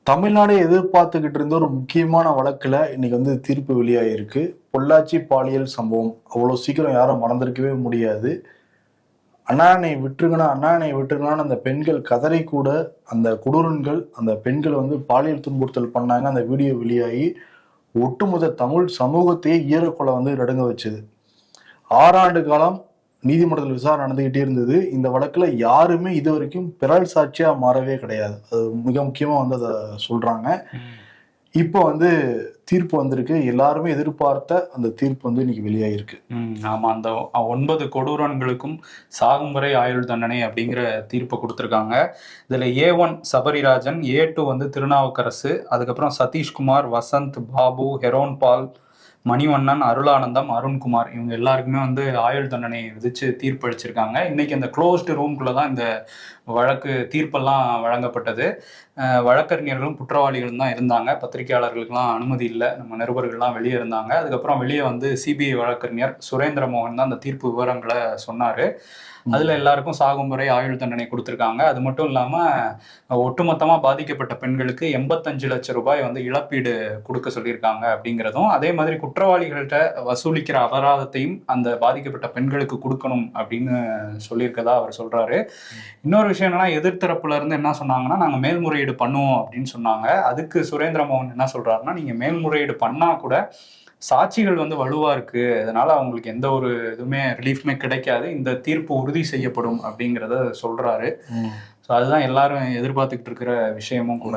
தமிழ்நாடே எதிர்பார்த்துக்கிட்டு இருந்த ஒரு முக்கியமான வழக்குல இன்னைக்கு வந்து தீர்ப்பு வெளியாகிருக்கு. பொள்ளாச்சி பாலியல் சம்பவம் அவ்வளவு சீக்கிரம் யாரும் மறந்திருக்கவே முடியாது. அண்ணானை விட்டுருங்கண்ணா, அண்ணானை விட்டுருங்கன்னு அந்த பெண்கள் கதறி கூட அந்த கொடூரன்கள் அந்த பெண்கள் வந்து பாலியல் துன்புறுத்தல் பண்ணாங்க. அந்த வீடியோ வெளியாகி ஒட்டுமொத்த தமிழ் சமூகத்தையே ஈரக்கொலை வந்து நடுங்க வச்சது. 6 ஆண்டு காலம் நீதிமன்றத்தில் விசாரணை நடந்துகிட்டே இருந்தது. இந்த வழக்குல யாருமே இது வரைக்கும் பிறல் சாட்சியா மாறவே கிடையாது. அது மிக முக்கியமா வந்து அதை சொல்றாங்க. இப்போ வந்து தீர்ப்பு வந்திருக்கு. எல்லாருமே எதிர்பார்த்த அந்த தீர்ப்பு வந்து இன்னைக்கு வெளியாகிருக்கு. ஆமா, அந்த 9 கொடூரன்களுக்கும் சாகும் வரை ஆயுள் தண்டனை அப்படிங்கிற தீர்ப்பை கொடுத்துருக்காங்க. இதுல A1 சபரிராஜன், A2 வந்து திருநாவுக்கரசு, அதுக்கப்புறம் சதீஷ்குமார், வசந்த், பாபு, ஹெரோன் பால், மணிவண்ணன், அருளானந்தம், அருண்குமார், இவங்க எல்லாருக்குமே வந்து ஆயுள் தண்டனை விதிச்சு தீர்ப்பளிச்சிருக்காங்க. இன்னைக்கு அந்த க்ளோஸ்டு ரூம்குள்ளதான் இந்த வழக்கு தீர்ப்பெல்லாம் வழங்கப்பட்டது. வழக்கறிஞர்களும் குற்றவாளிகளும் தான் இருந்தாங்க. பத்திரிகையாளர்களுக்கெல்லாம் அனுமதி இல்லை. நம்ம நிருபர்கள்லாம் வெளியே இருந்தாங்க. அதுக்கப்புறம் வெளியே வந்து சிபிஐ வழக்கறிஞர் சுரேந்திர மோகன் தான் அந்த தீர்ப்பு விவரங்களை சொன்னாரு. அதுல எல்லாருக்கும் சாகும் வரை ஆயுள் தண்டனை கொடுத்துருக்காங்க. அது மட்டும் இல்லாம ஒட்டுமொத்தமா பாதிக்கப்பட்ட பெண்களுக்கு 85 லட்சம் ரூபாய் வந்து இழப்பீடு கொடுக்க சொல்லியிருக்காங்க அப்படிங்கிறதும், அதே மாதிரி குற்றவாளிகள்கிட்ட வசூலிக்கிற அபராதத்தையும் அந்த பாதிக்கப்பட்ட பெண்களுக்கு கொடுக்கணும் அப்படின்னு சொல்லியிருக்கதா அவர் சொல்றாரு. இன்னொரு விஷயம் என்னன்னா, எதிர்த்தரப்புல இருந்து என்ன சொன்னாங்கன்னா, நாங்க மேல்முறையீடு பண்ணுவோம் அப்படின்னு சொன்னாங்க. அதுக்கு சுரேந்திர மோகன் என்ன சொல்றாருன்னா, நீங்க மேல்முறையீடு பண்ணா கூட சாட்சிகள் வந்து வலுவா இருக்கு, அதனால அவங்களுக்கு எந்த ஒரு இதுவுமே ரிலீஃப்மே கிடைக்காது, இந்த தீர்ப்பு உறுதி செய்யப்படும் அப்படிங்கிறத சொல்றாரு. ஸோ அதுதான் எல்லாரும் எதிர்பார்த்துக்கிட்டு இருக்கிற விஷயமும் கூட.